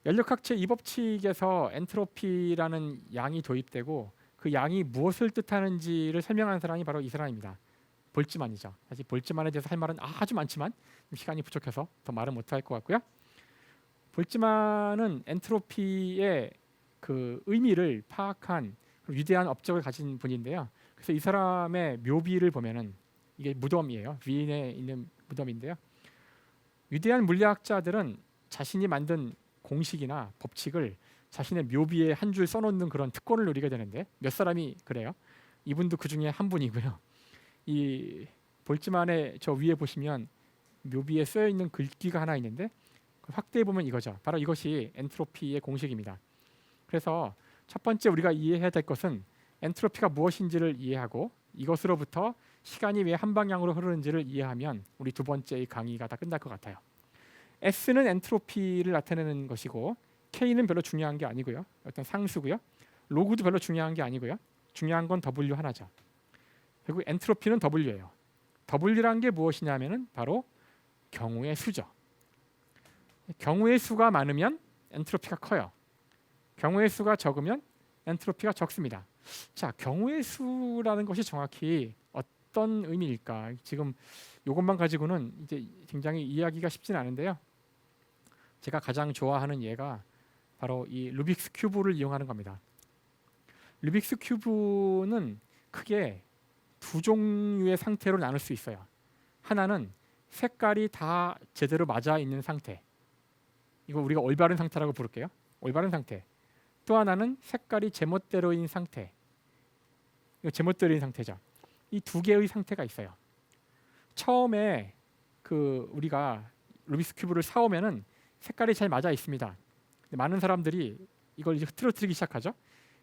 연력학 제2법칙에서 엔트로피라는 양이 도입되고 그 양이 무엇을 뜻하는지를 설명하는 사람이 바로 이 사람입니다. 볼츠만이죠. 사실 볼츠만에 대해서 할 말은 아주 많지만 시간이 부족해서 더 말은 못할 것 같고요. 볼츠만은 엔트로피의 그 의미를 파악한 위대한 업적을 가진 분인데요. 그래서 이 사람의 묘비를 보면은 이게 무덤이에요. 위인에 있는 무덤인데요. 위대한 물리학자들은 자신이 만든 공식이나 법칙을 자신의 묘비에 한 줄 써놓는 그런 특권을 누리게 되는데 몇 사람이 그래요. 이분도 그 중에 한 분이고요. 이 볼츠만의 저 위에 보시면 묘비에 쓰여 있는 글귀가 하나 있는데 확대해 보면 이거죠. 바로 이것이 엔트로피의 공식입니다. 그래서 첫 번째 우리가 이해해야 될 것은 엔트로피가 무엇인지를 이해하고 이것으로부터 시간이 왜 한 방향으로 흐르는지를 이해하면 우리 두 번째의 강의가 다 끝날 것 같아요. S는 엔트로피를 나타내는 것이고 K는 별로 중요한 게 아니고요. 어떤 상수고요. 로그도 별로 중요한 게 아니고요. 중요한 건 W 하나죠. 그리고 엔트로피는 W예요. W라는 게 무엇이냐면은 바로 경우의 수죠. 경우의 수가 많으면 엔트로피가 커요. 경우의 수가 적으면 엔트로피가 적습니다. 자, 경우의 수라는 것이 정확히 어떤 의미일까? 지금 이것만 가지고는 이제 굉장히 이해하기가 쉽지는 않은데요. 제가 가장 좋아하는 예가 바로 이 루빅스 큐브를 이용하는 겁니다. 루빅스 큐브는 크게 두 종류의 상태로 나눌 수 있어요. 하나는 색깔이 다 제대로 맞아 있는 상태. 이거 우리가 올바른 상태라고 부를게요. 올바른 상태. 또 하나는 색깔이 제멋대로인 상태. 이거 제멋대로인 상태죠. 이 두 개의 상태가 있어요. 처음에 우리가 루빅스 큐브를 사오면은 색깔이 잘 맞아 있습니다. 근데 많은 사람들이 이걸 이제 흐트러뜨리기 시작하죠.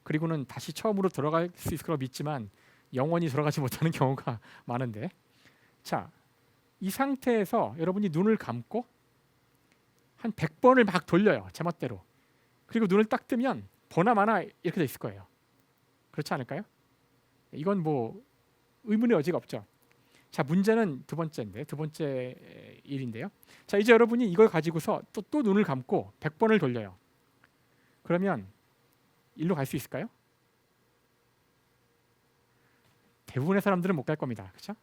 그리고는 다시 처음으로 돌아갈 수 있을 거라고 믿지만 영원히 돌아가지 못하는 경우가 많은데, 자, 이 상태에서 여러분이 눈을 감고 한 100번을 막 돌려요. 제멋대로. 그리고 눈을 딱 뜨면 보나마나 이렇게 돼 있을 거예요. 그렇지 않을까요? 이건 뭐 의문의 여지가 없죠. 자, 문제는 두 번째 일인데요. 자, 이제 여러분이 이걸 가지고서 또 눈을 감고 100번을 돌려요. 그러면 일로 갈 수 있을까요? 대부분의 사람들은 못 갈 겁니다. 그렇죠?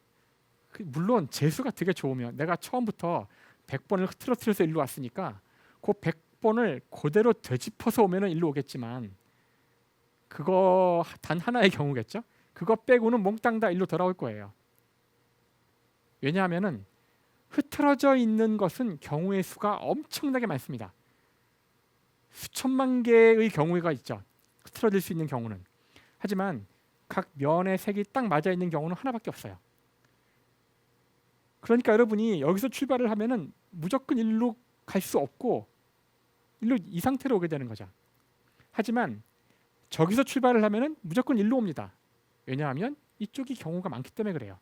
물론 재수가 되게 좋으면 내가 처음부터 100번을 흐트러뜨려서 일로 왔으니까 그 100번을 그대로 되짚어서 오면은 일로 오겠지만 그거 단 하나의 경우겠죠? 그거 빼고는 몽땅 다 일로 돌아올 거예요. 왜냐하면은 흐트러져 있는 것은 경우의 수가 엄청나게 많습니다. 수천만 개의 경우가 있죠. 흐트러질 수 있는 경우는. 하지만 각 면의 색이 딱 맞아 있는 경우는 하나밖에 없어요. 그러니까 여러분이 여기서 출발을 하면은 무조건 일로 갈 수 없고 일로 이 상태로 오게 되는 거죠. 하지만 저기서 출발을 하면은 무조건 일로 옵니다. 왜냐하면 이쪽이 경우가 많기 때문에 그래요.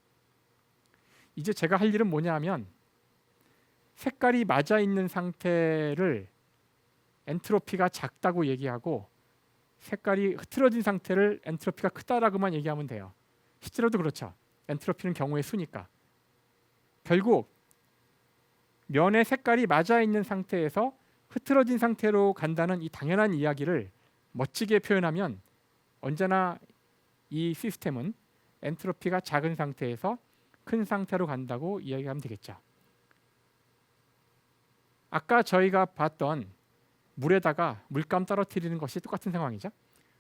이제 제가 할 일은 뭐냐 하면 색깔이 맞아 있는 상태를 엔트로피가 작다고 얘기하고 색깔이 흐트러진 상태를 엔트로피가 크다라고만 얘기하면 돼요. 실제로도 그렇죠. 엔트로피는 경우의 수니까. 결국 면의 색깔이 맞아 있는 상태에서 흐트러진 상태로 간다는 이 당연한 이야기를 멋지게 표현하면 언제나 이 시스템은 엔트로피가 작은 상태에서 큰 상태로 간다고 이야기하면 되겠죠. 아까 저희가 봤던 물에다가 물감 떨어뜨리는 것이 똑같은 상황이죠.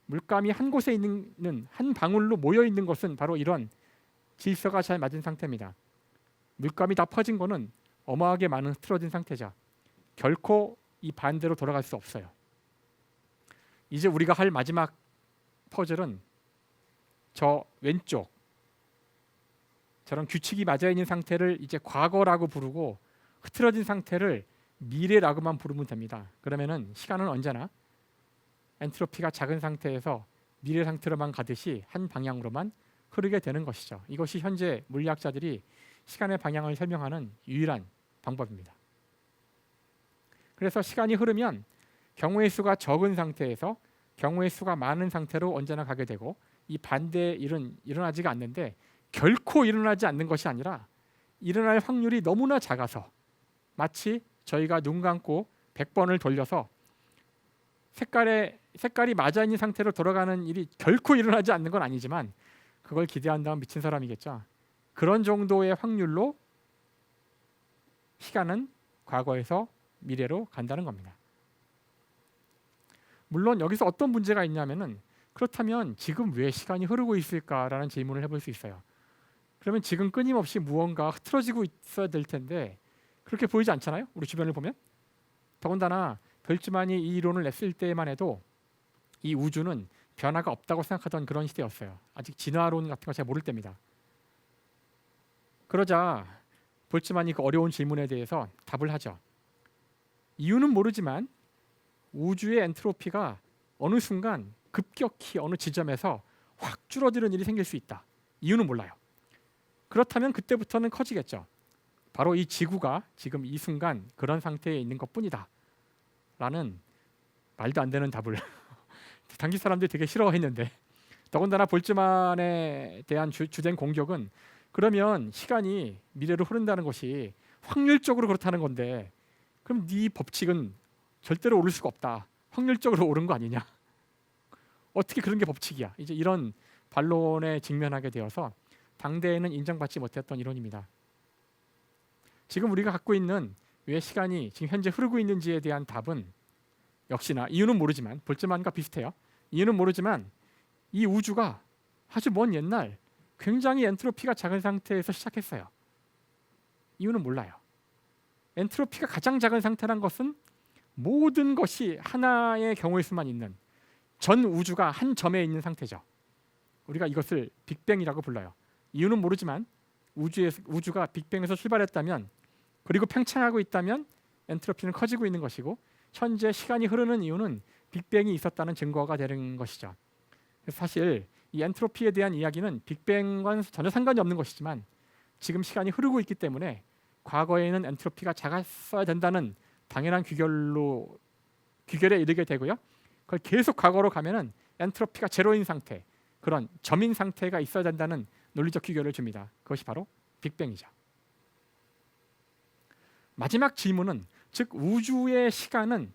물감이 한 곳에 있는 한 방울로 모여 있는 것은 바로 이런 질서가 잘 맞은 상태입니다. 물감이 다 퍼진 거는 어마하게 많은 흐트러진 상태죠. 결코 이 반대로 돌아갈 수 없어요. 이제 우리가 할 마지막 퍼즐은 저 왼쪽 저런 규칙이 맞아 있는 상태를 이제 과거라고 부르고 흐트러진 상태를 미래라고만 부르면 됩니다. 그러면은 시간은 언제나 엔트로피가 작은 상태에서 미래 상태로만 가듯이 한 방향으로만 흐르게 되는 것이죠. 이것이 현재 물리학자들이 시간의 방향을 설명하는 유일한 방법입니다. 그래서 시간이 흐르면 경우의 수가 적은 상태에서 경우의 수가 많은 상태로 언제나 가게 되고 이 반대의 일은 일어나지가 않는데 결코 일어나지 않는 것이 아니라 일어날 확률이 너무나 작아서 마치 저희가 눈 감고 100번을 돌려서 색깔이 맞아 있는 상태로 돌아가는 일이 결코 일어나지 않는 건 아니지만 그걸 기대한다면 미친 사람이겠죠. 그런 정도의 확률로 시간은 과거에서 미래로 간다는 겁니다. 물론 여기서 어떤 문제가 있냐면은 그렇다면 지금 왜 시간이 흐르고 있을까라는 질문을 해볼 수 있어요. 그러면 지금 끊임없이 무언가 흐트러지고 있어야 될 텐데 그렇게 보이지 않잖아요? 우리 주변을 보면. 더군다나 별츠만이 이 이론을 냈을 때만 해도 이 우주는 변화가 없다고 생각하던 그런 시대였어요. 아직 진화론 같은 거 잘 모를 때입니다. 그러자 볼츠만이 그 어려운 질문에 대해서 답을 하죠. 이유는 모르지만 우주의 엔트로피가 어느 순간 급격히 어느 지점에서 확 줄어드는 일이 생길 수 있다. 이유는 몰라요. 그렇다면 그때부터는 커지겠죠. 바로 이 지구가 지금 이 순간 그런 상태에 있는 것뿐이다 라는 말도 안 되는 답을 당시 사람들이 되게 싫어했는데, 더군다나 볼츠만에 대한 주된 공격은 그러면 시간이 미래로 흐른다는 것이 확률적으로 그렇다는 건데 그럼 네 법칙은 절대로 오를 수가 없다. 확률적으로 옳은 거 아니냐. 어떻게 그런 게 법칙이야. 이제 이런 반론에 직면하게 되어서 당대에는 인정받지 못했던 이론입니다. 지금 우리가 갖고 있는 왜 시간이 지금 현재 흐르고 있는지에 대한 답은 역시나 이유는 모르지만 볼츠만과 비슷해요. 이유는 모르지만 이 우주가 아주 먼 옛날 굉장히 엔트로피가 작은 상태에서 시작했어요. 이유는 몰라요. 엔트로피가 가장 작은 상태란 것은 모든 것이 하나의 경우일 수만 있는 전 우주가 한 점에 있는 상태죠. 우리가 이것을 빅뱅이라고 불러요. 이유는 모르지만 우주가 빅뱅에서 출발했다면 그리고 팽창하고 있다면 엔트로피는 커지고 있는 것이고 현재 시간이 흐르는 이유는 빅뱅이 있었다는 증거가 되는 것이죠. 그래서 사실 이 엔트로피에 대한 이야기는 빅뱅과는 전혀 상관이 없는 것이지만 지금 시간이 흐르고 있기 때문에 과거에는 엔트로피가 작았어야 된다는 당연한 귀결에 이르게 되고요. 그걸 계속 과거로 가면은 엔트로피가 제로인 상태, 그런 점인 상태가 있어야 된다는 논리적 귀결을 줍니다. 그것이 바로 빅뱅이죠. 마지막 질문은, 즉 우주의 시간은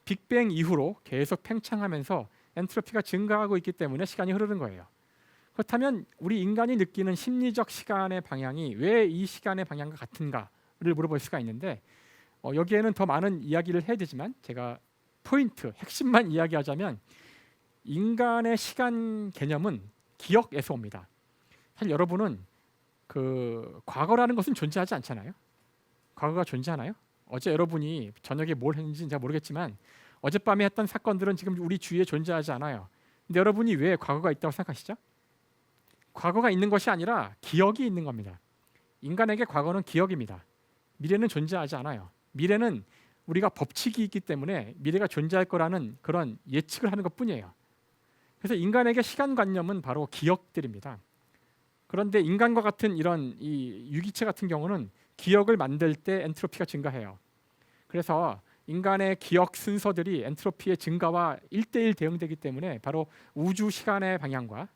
빅뱅 이후로 계속 팽창하면서 엔트로피가 증가하고 있기 때문에 시간이 흐르는 거예요. 그렇다면 우리 인간이 느끼는 심리적 시간의 방향이 왜 이 시간의 방향과 같은가를 물어볼 수가 있는데, 여기에는 더 많은 이야기를 해야 되지만 제가 포인트, 핵심만 이야기하자면 인간의 시간 개념은 기억에서 옵니다. 사실 여러분은 그 과거라는 것은 존재하지 않잖아요. 과거가 존재하나요? 어제 여러분이 저녁에 뭘 했는지 잘 모르겠지만 어젯밤에 했던 사건들은 지금 우리 주위에 존재하지 않아요. 근데 여러분이 왜 과거가 있다고 생각하시죠? 과거가 있는 것이 아니라 기억이 있는 겁니다. 인간에게 과거는 기억입니다. 미래는 존재하지 않아요. 미래는 우리가 법칙이 있기 때문에 미래가 존재할 거라는 그런 예측을 하는 것뿐이에요. 그래서 인간에게 시간관념은 바로 기억들입니다. 그런데 인간과 같은 이런 이 유기체 같은 경우는 기억을 만들 때 엔트로피가 증가해요. 그래서 인간의 기억 순서들이 엔트로피의 증가와 1대1 대응되기 때문에 바로 우주 시간의 방향과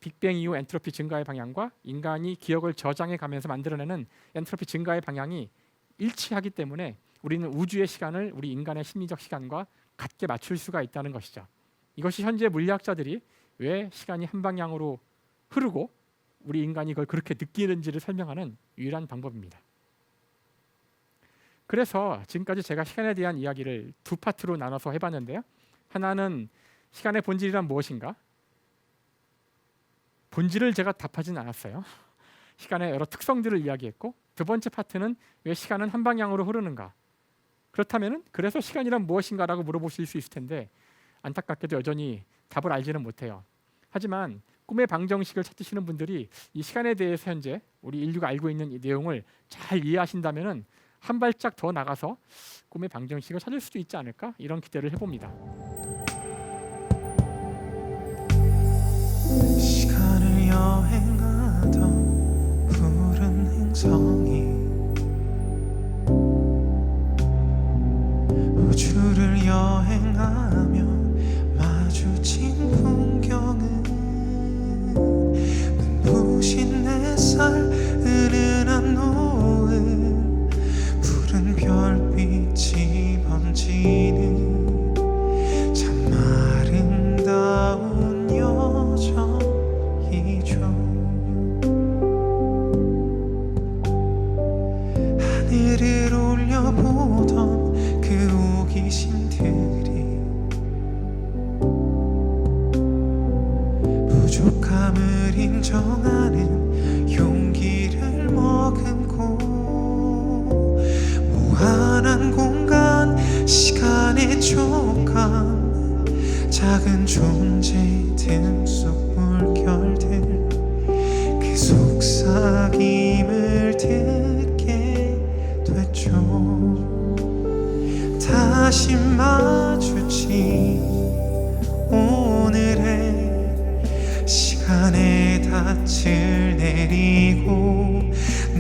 빅뱅 이후 엔트로피 증가의 방향과 인간이 기억을 저장해 가면서 만들어내는 엔트로피 증가의 방향이 일치하기 때문에 우리는 우주의 시간을 우리 인간의 심리적 시간과 같게 맞출 수가 있다는 것이죠. 이것이 현재 물리학자들이 왜 시간이 한 방향으로 흐르고 우리 인간이 그걸 그렇게 느끼는지를 설명하는 유일한 방법입니다. 그래서 지금까지 제가 시간에 대한 이야기를 두 파트로 나눠서 해봤는데요. 하나는 시간의 본질이란 무엇인가? 본질을 제가 답하진 않았어요. 시간의 여러 특성들을 이야기했고, 두 번째 파트는 왜 시간은 한 방향으로 흐르는가? 그렇다면은 그래서 시간이란 무엇인가라고 물어보실 수 있을 텐데 안타깝게도 여전히 답을 알지는 못해요. 하지만 꿈의 방정식을 찾으시는 분들이 이 시간에 대해서 현재 우리 인류가 알고 있는 이 내용을 잘 이해하신다면은 한 발짝 더 나가서 꿈의 방정식을 찾을 수도 있지 않을까? 이런 기대를 해봅니다. 시간을 여행하던 푸른 행성이 우주를 여행하며 마주친 풍경은 눈부신 햇살 은은한 노을 푸른 별빛이 번지는 참 아름다운 여정이죠. 하늘을 올려보던 그 호기심들이 부족함을 인정하는 용기를 머금고 무한한 공간 시간의 촉감 작은 존재 틈 속 물결들 그 속삭임을 듣게 됐죠.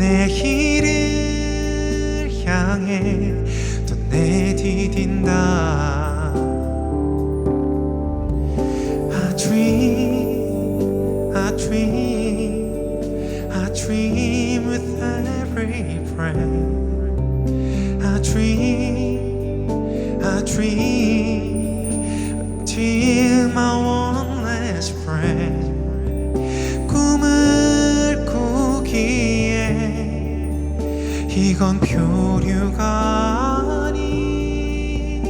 내일을 향해 또 내디딘다. I dream, I dream, I dream with every breath. I dream, I dream until my one last breath. 꿈을 꾸기에 이건 표류가 아닌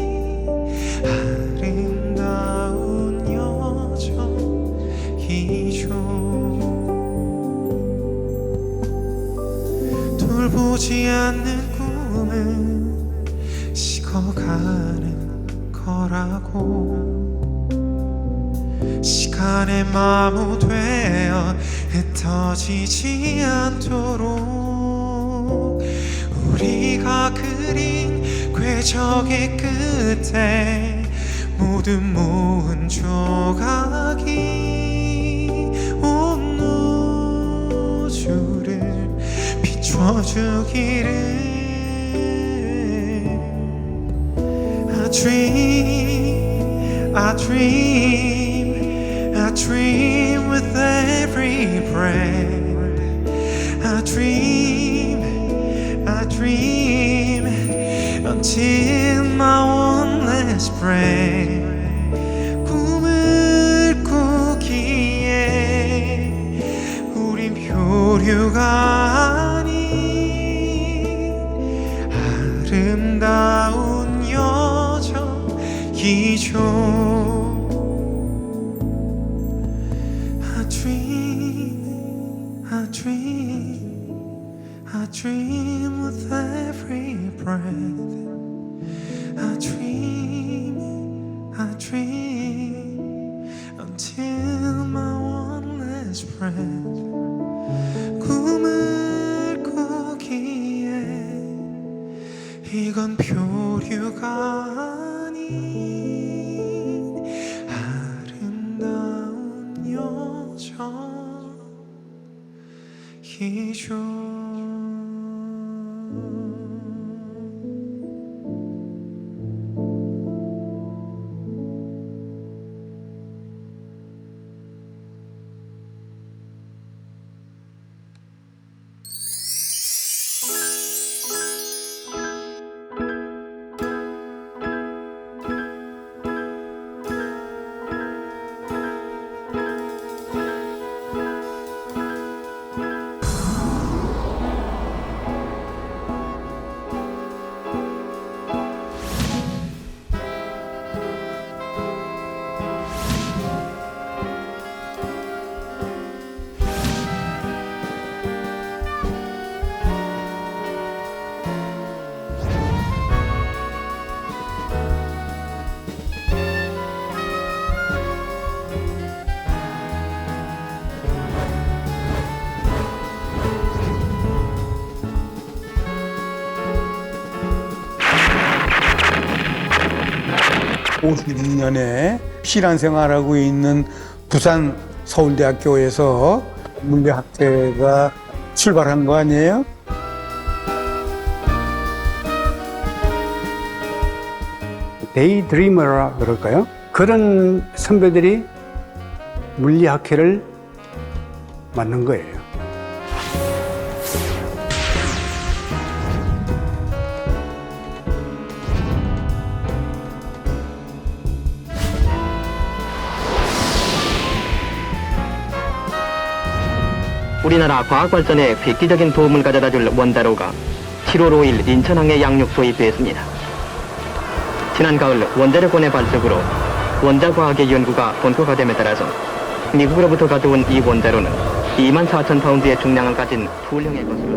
아름다운 여정이죠. 돌보지 않는 꿈은 식어가는 거라고. 시간에 마모되어 흩어지지 않도록 우리가 그린 궤적의 끝에 모두 모은 조각이 온 우주를 비춰주기를. I dream, I dream, I dream with every breath. I dream, I dream until my one last breath. 꿈을 꾸기에 우린 표류가 아닌 아름다운 여정이죠. I dream, I dream, I dream with every breath. I dream, I dream until my one last breath. 꿈을 꾸기에 이건 표류가 아닌 아름다운 여정이죠. (52년에) 실한 생활하고 있는 부산 서울대학교에서 물리학회가 출발한 거 아니에요? 데이드리머라 그럴까요? 그런 선배들이 물리학회를 만든 거예요. 우리나라 과학 발전에 획기적인 도움을 가져다줄 원자로가 7월 5일 인천항에 양육 도입되었습니다. 지난 가을 원자력원의 발족으로 원자과학의 연구가 본격화됨에 따라서 미국으로부터 가져온 이 원자로는 24,000파운드의 중량을 가진 툴형의 것으로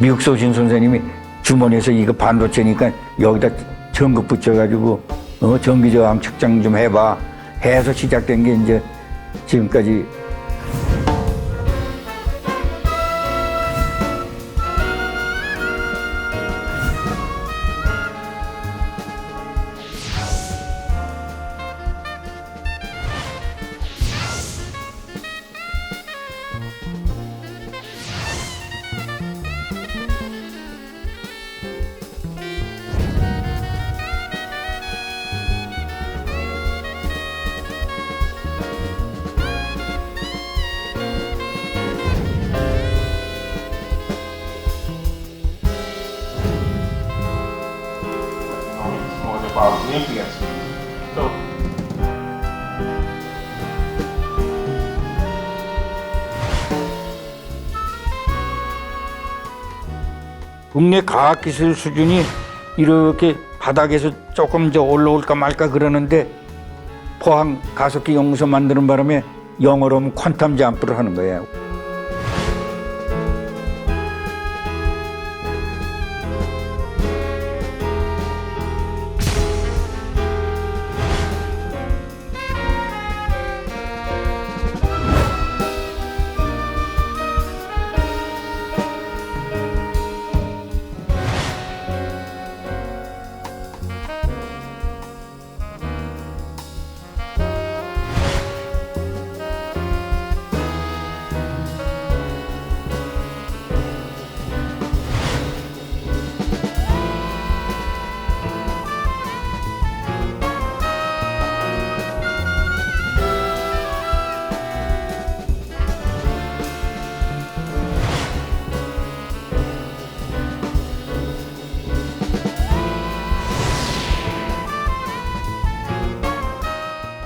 미국 쏘신 선생님이 주머니에서 이거 반도체니까 여기다 전극 붙여가지고 전기 저항 측정 좀 해봐 해서 시작된 게 이제 지금까지. 국내 과학기술 수준이 이렇게 바닥에서 조금 더 올라올까 말까 그러는데 포항 가속기 연구소 만드는 바람에 영어로 하면 퀀텀 점프를 하는 거예요.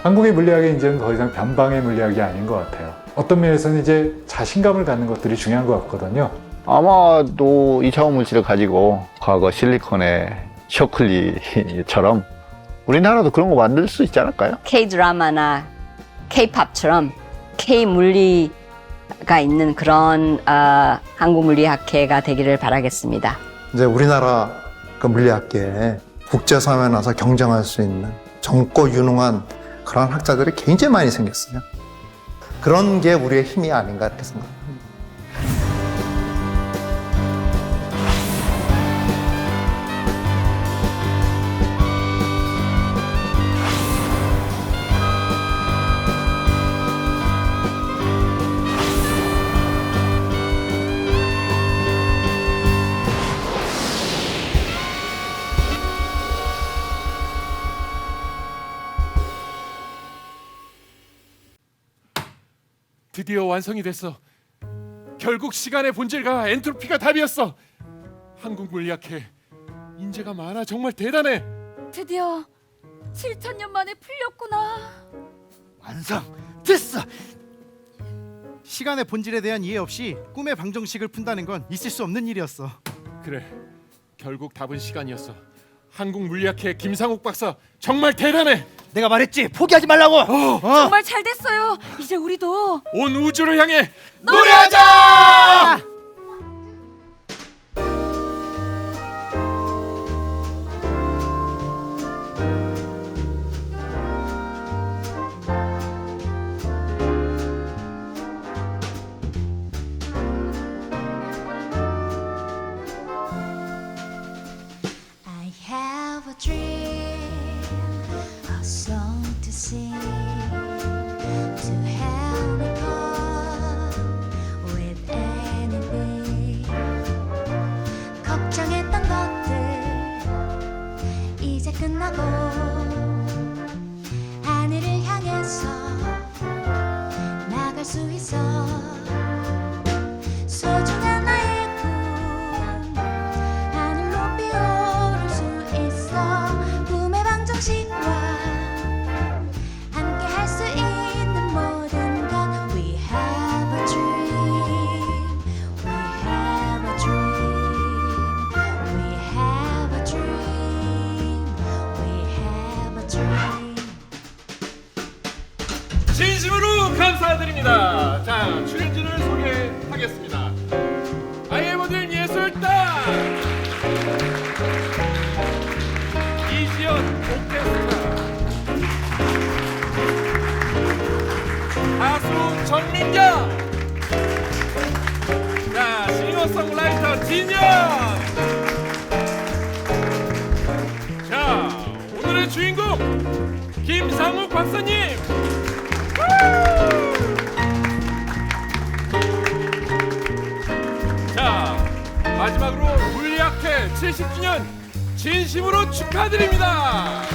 한국의 물리학이 이제는 더 이상 변방의 물리학이 아닌 것 같아요. 어떤 면에서는 이제 자신감을 갖는 것들이 중요한 것 같거든요. 아마도 이차원 물질을 가지고 과거 실리콘의 셔클리처럼 우리나라도 그런 거 만들 수 있지 않을까요? K-드라마나 K-팝처럼 K-물리가 있는 그런 한국물리학회가 되기를 바라겠습니다. 이제 우리나라 그 물리학계에 국제사회에 나서 경쟁할 수 있는 젊고 유능한 그런 학자들이 굉장히 많이 생겼어요. 그런 게 우리의 힘이 아닌가 이렇게 생각합니다. 드디어 완성이 됐어. 결국 시간의 본질과 엔트로피가 답이었어. 한국물리학회 인재가 많아. 정말 대단해. 드디어 7,000년 만에 풀렸구나. 완성! 됐어! 시간의 본질에 대한 이해 없이 꿈의 방정식을 푼다는 건 있을 수 없는 일이었어. 그래, 결국 답은 시간이었어. 한국물리학회 김상욱 박사 정말 대단해. 내가 말했지, 포기하지 말라고. 정말 잘 됐어요. 이제 우리도 온 우주를 향해 노래하자! I have a dream, a song to sing, to have a part with anything. 걱정했던 것들 이제 끝나고 하늘을 향해서 나갈 수 있어. 소중한 나의 꿈 하늘 높이 오를 수 있어. 꿈의 방정식과 함께 할 수 있는 모든 것. We have a dream, we have a dream, we have a dream, we have a dream. 진심으로 감사드립니다. 자, 출연진을 소개하겠습니다. 아이엠어든 예술단 정민경. 자, 싱어송라이터 진영. 자, 오늘의 주인공 김상욱 박사님. 자, 마지막으로 물리학회 70주년 진심으로 축하드립니다.